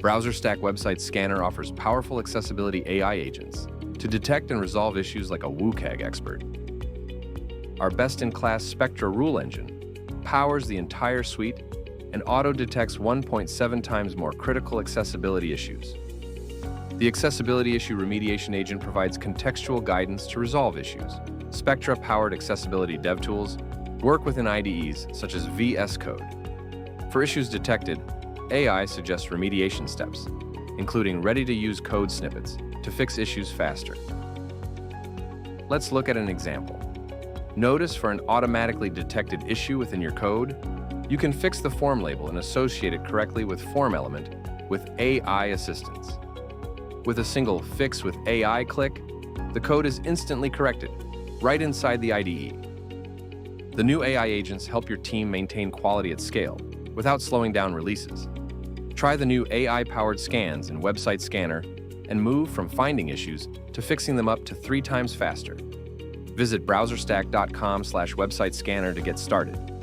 BrowserStack Website Scanner offers powerful accessibility AI agents to detect and resolve issues like a WCAG expert. Our best-in-class Spectra rule engine powers the entire suite and auto-detects 1.7 times more critical accessibility issues. The Accessibility Issue Remediation Agent provides contextual guidance to resolve issues. Spectra-powered accessibility dev tools work within IDEs such as VS Code. For issues detected, AI suggests remediation steps, including ready-to-use code snippets to fix issues faster. Let's look at an example. Notice for an automatically detected issue within your code, you can fix the form label and associate it correctly with form element with AI assistance. With a single Fix with AI click, the code is instantly corrected, right inside the IDE. The new AI agents help your team maintain quality at scale without slowing down releases. Try the new AI-powered scans in Website Scanner and move from finding issues to fixing them up to 3 times faster. Visit browserstack.com/websitescanner to get started.